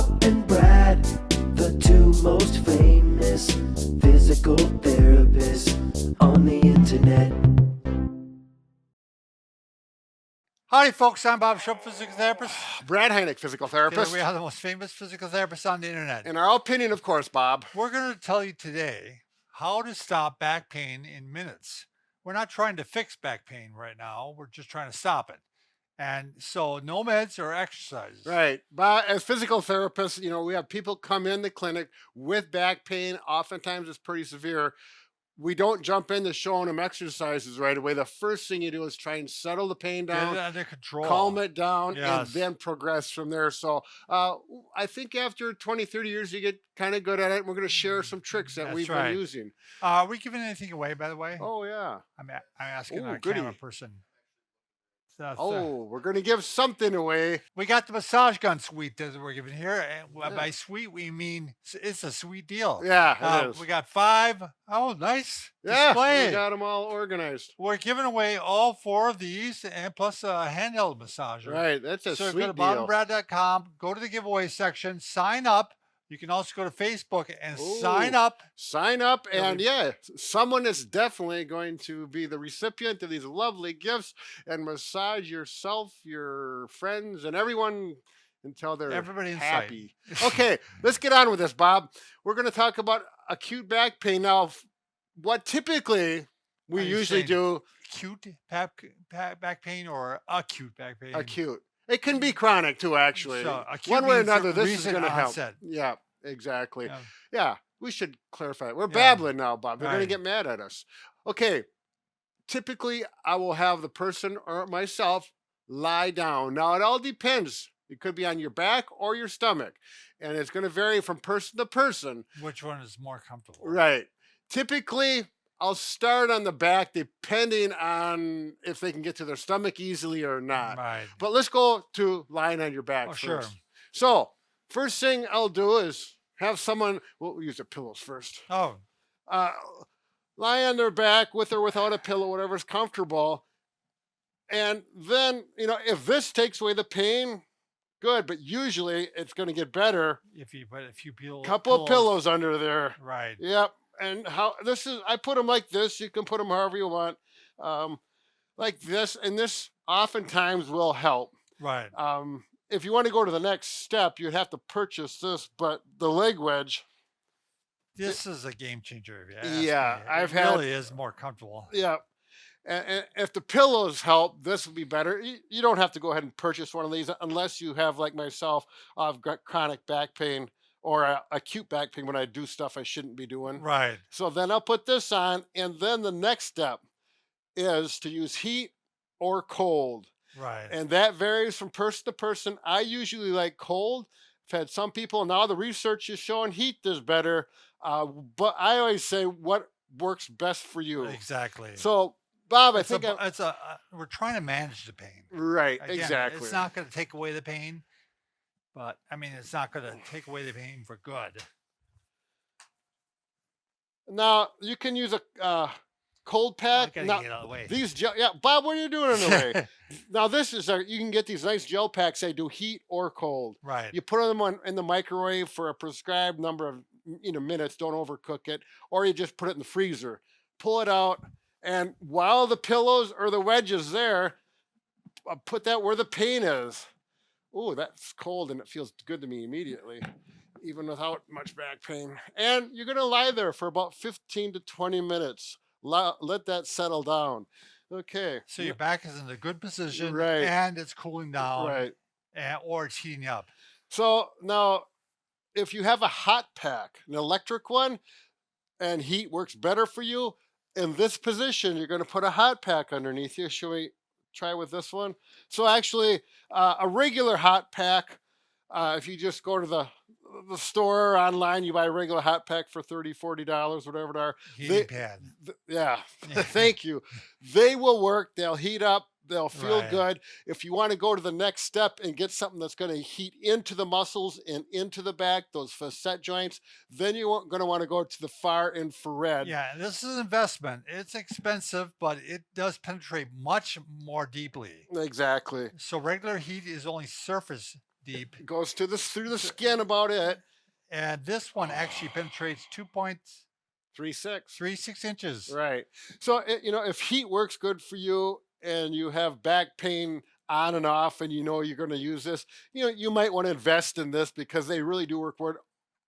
Bob and Brad, the two most famous physical therapists on the internet. Howdy, folks. I'm Bob Schrupp, physical therapist. Brad Heineck, physical therapist. Together we are the most famous physical therapists on the internet. In our opinion, of course, Bob. We're going to tell you today how to stop back pain in minutes. We're not trying to fix back pain right now. We're just trying to stop it. And so no meds or exercises. Right. But as physical therapists, we have people come in the clinic with back pain. Oftentimes it's pretty severe. We don't jump into showing them exercises right away. The first thing you do is try and settle the pain down, Get it under control. calm it down, Yes. and then progress from there. So I think after 20, 30 years, you get kind of good at it. We're going to share some tricks that That's we've right. been using. Are we giving anything away, by the way? Oh, yeah. I'm asking Ooh, our goody. camera person. We're going to give something away. We got the massage gun suite that we're giving here. And by suite, we mean it's a sweet deal. Yeah, it is. We got 5. Oh, nice Yeah, display. we got them all organized. We're giving away all 4 of these and plus a handheld massager. Right, that's a So sweet go to deal. bobandbrad.com, go to the giveaway section, sign up. You can also go to Facebook and sign up. Sign up, and Yeah, someone is definitely going to be the recipient of these lovely gifts and massage yourself, your friends, and everyone until they're Everybody in happy. Okay, let's get on with this, Bob. We're going to talk about acute back pain. Now, what typically we Are you usually saying do, acute back pain or acute back pain? acute. It can be chronic too, actually. So, acute One way or means another, this is recent going to help. onset. Yeah, exactly. Yeah. Yeah, we should clarify. We're Yeah. babbling now, Bob. They're going to Right. get mad at us. Okay, typically I will have the person or myself lie down. Now, it all depends. It could be on your back or your stomach, and it's going to vary from person to person. Which one is more comfortable? Right. Typically, I'll start on the back depending on if they can get to their stomach easily or not. Right. But let's go to lying on your back Oh, first. sure. So, first thing I'll do is have someone, we'll use the pillows first. Oh, Lie on their back with or without a pillow, whatever's comfortable. And then, if this takes away the pain, good. But usually it's going to get better. if you put a few Couple of pillows under there. Right. Yep. And I put them like this. You can put them however you want. Like this. And this oftentimes will help. Right. If you want to go to the next step, you'd have to purchase this, but the leg wedge. This is a game changer. If you ask Yeah, me. I've it had- really is more comfortable. Yeah. And if the pillows help, this would be better. You don't have to go ahead and purchase one of these unless you have, like myself, I've got chronic back pain or acute back pain when I do stuff I shouldn't be doing. Right. So then I'll put this on, and then the next step is to use heat or cold. Right. And that varies from person to person. I usually like cold. I've had some people, now the research is showing heat is better. But I always say what works best for you. Exactly. So, Bob, I it's think we're trying to manage the pain. right, Again, exactly. It's not going to take away the pain, but I mean, it's not going to take away the pain for good. Now you can use a cold I pack. got to Now, get out of the way. these gel, yeah, Bob, what are you doing in the way? Now this is you can get these nice gel packs. They do heat or cold. Right. You put them in the microwave for a prescribed number of minutes. Don't overcook it, or you just put it in the freezer. Pull it out, and while the pillows or the wedge is there, put that where the pain is. Oh, that's cold, and it feels good to me immediately, even without much back pain. And you're gonna lie there for about 15 to 20 minutes. Let that settle down. Okay. So your back is in a good position, Right. and it's cooling down, Right. or it's heating up. So now, if you have a hot pack, an electric one, and heat works better for you, in this position, you're going to put a hot pack underneath you. Should we try with this one? So actually, a regular hot pack, if you just go to the store or online, you buy a regular hot pack for $30, $40, whatever they are. Heating pad. Yeah, thank you. They will work. They'll heat up. They'll feel Right. good. If you want to go to the next step and get something that's going to heat into the muscles and into the back, those facet joints, then you're going to want to go to the far infrared. Yeah, this is an investment. It's expensive, but it does penetrate much more deeply. Exactly. So regular heat is only surface deep. Goes to through the skin about it. And this one actually penetrates 2.36 3.6. inches. Right. So if heat works good for you and you have back pain on and off, and you're going to use this, you might want to invest in this because they really do work good.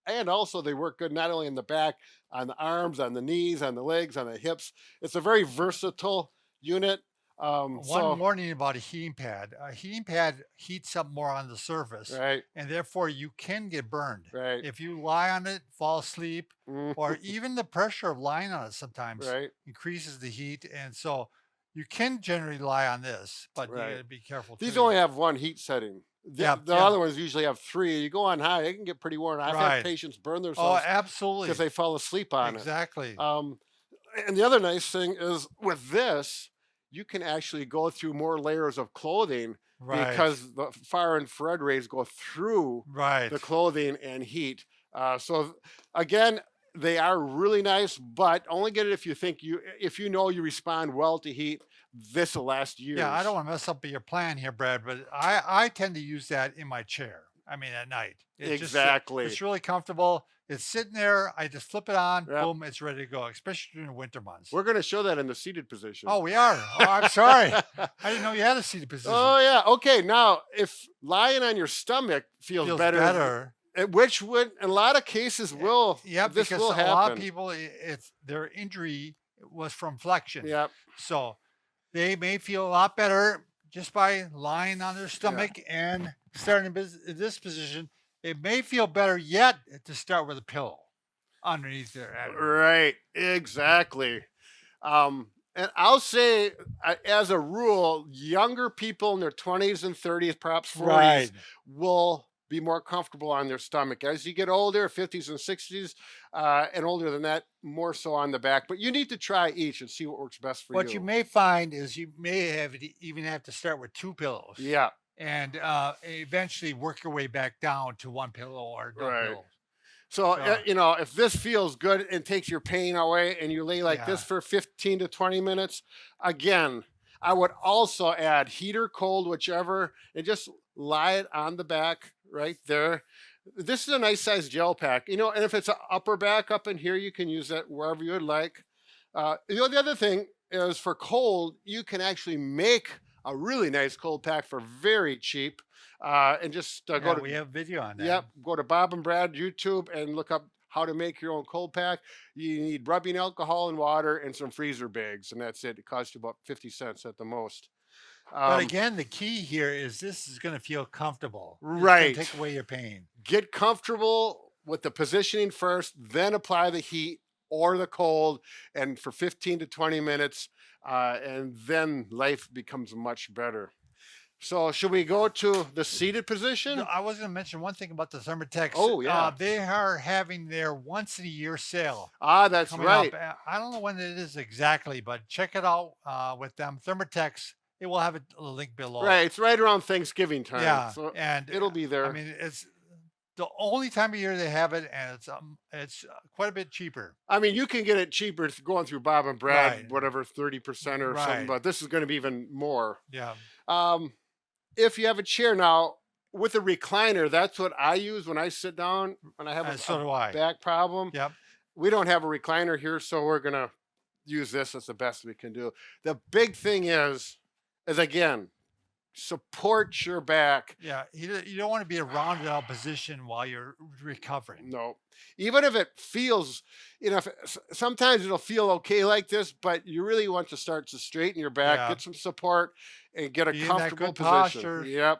And also they work good not only in the back, on the arms, on the knees, on the legs, on the hips. It's a very versatile unit. One warning about a heating pad. A heating pad heats up more on the surface, right, and therefore you can get burned. right, If you lie on it, fall asleep, mm, or even the pressure of lying on it sometimes right, increases the heat. And so you can generally lie on this, but you right. got to be careful These too. only have one heat setting. Yeah, The yeah, other ones usually have three. You go on high, it can get pretty warm. I've had right. patients burn Oh, themselves absolutely. because they fall asleep on it. Exactly. And the other nice thing is with this, you can actually go through more layers of clothing Right. because the far infrared rays go through Right. the clothing and heat. So again, they are really nice, but only get it if you know you respond well to heat. This will last years. Yeah, I don't want to mess up your plan here, Brad, but I tend to use that in my chair. I mean, at night. Exactly. It's really comfortable. It's sitting there. I just flip it on. Yep. Boom, it's ready to go, especially during the winter months. We're going to show that in the seated position. Oh, we are. Oh, I'm sorry. I didn't know you had a seated position. Oh yeah. Okay. Now, if lying on your stomach feels better, which would in a lot of cases will. Yeah, this because will happen. a lot of people, it's their injury was from flexion. Yep. So they may feel a lot better just by lying on their stomach and starting in this position. It may feel better yet to start with a pillow underneath their abdomen. Right. Exactly. And I'll say, as a rule, younger people in their 20s and 30s, perhaps 40s, will be more comfortable on their stomach. As you get older, 50s and 60s, and older than that, more so on the back. But you need to try each and see what works best for you. What you may find is you may even have to start with two pillows. Yeah. And eventually work your way back down to one pillow or no pillows. So, if this feels good and takes your pain away and you lay like this for 15 to 20 minutes, again, I would also add heat or cold, whichever, and just lie it on the back right there. This is a nice size gel pack, and if it's an upper back up in here, you can use that wherever you would like. The other thing is for cold, you can actually make a really nice cold pack for very cheap. And just go to. We have video on that. Yep. Go to Bob and Brad YouTube and look up how to make your own cold pack. You need rubbing alcohol and water and some freezer bags, and that's it. It costs you about 50 cents at the most. But again, the key here is this is going to feel comfortable. Right. It's going to take away your pain. Get comfortable with the positioning first, then apply the heat or the cold, and for 15 to 20 minutes, and then life becomes much better. So should we go to the seated position? No, I was going to mention one thing about the Thermatex. Oh, yeah. They are having their once in a year sale. That's right. Up. I don't know when it is exactly, but check it out with them. Thermatex. It will have a link below. Right. It's right around Thanksgiving time. Yeah. So and it'll be there. I mean, it's the only time of year they have it, and it's quite a bit cheaper. I mean, you can get it cheaper going through Bob and Brad, Right. whatever, 30% or something, but this is going to be even more. Yeah. If you have a chair now with a recliner, that's what I use when I sit down when I have a back problem. Yep. We don't have a recliner here, so we're going to use this as the best we can do. The big thing is again, support your back. Yeah, you don't want to be in a rounded out position while you're recovering. No, even if it feels, sometimes it'll feel okay like this, but you really want to start to straighten your back, get some support, and get a comfortable position. Posture. Yep.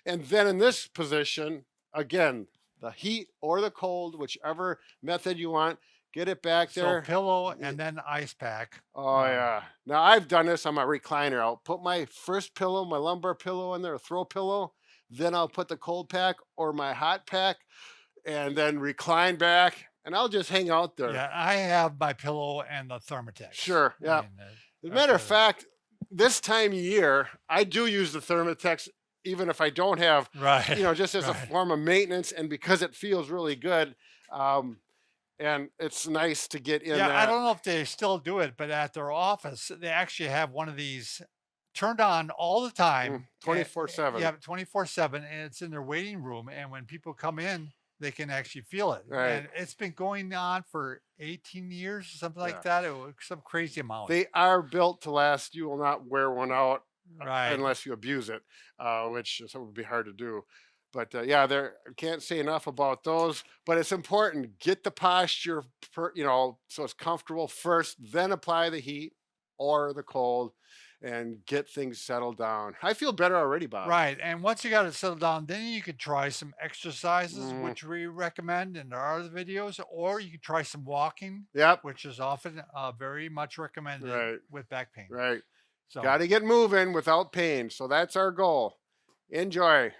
And then in this position, again, the heat or the cold, whichever method you want, get it back there. So pillow and then ice pack. Oh yeah. Now I've done this on my recliner. I'll put my first pillow, my lumbar pillow in there, a throw pillow. Then I'll put the cold pack or my hot pack, and then recline back, and I'll just hang out there. Yeah, I have my pillow and the Thermatex. Sure. Yeah. As a matter of fact, this time of year, I do use the Thermatex, even if I don't have, just as a form of maintenance, and because it feels really good. And it's nice to get in that. I don't know if they still do it, but at their office, they actually have one of these turned on all the time. 24/7. Yeah, 24/7, and it's in their waiting room. And when people come in, they can actually feel it. Right. And it's been going on for 18 years or something Yeah. like that. It was some crazy amount. They are built to last. You will not wear one out Right. unless you abuse it, which would be hard to do. But yeah, there can't say enough about those. But it's important, get the posture, so it's comfortable first, then apply the heat or the cold, and get things settled down. I feel better already, Bob. Right. And once you got it settled down, then you could try some exercises, Mm. which we recommend in our other videos, or you could try some walking, Yep. which is often very much recommended Right. with back pain. Right. So Got to get moving without pain. So that's our goal. Enjoy.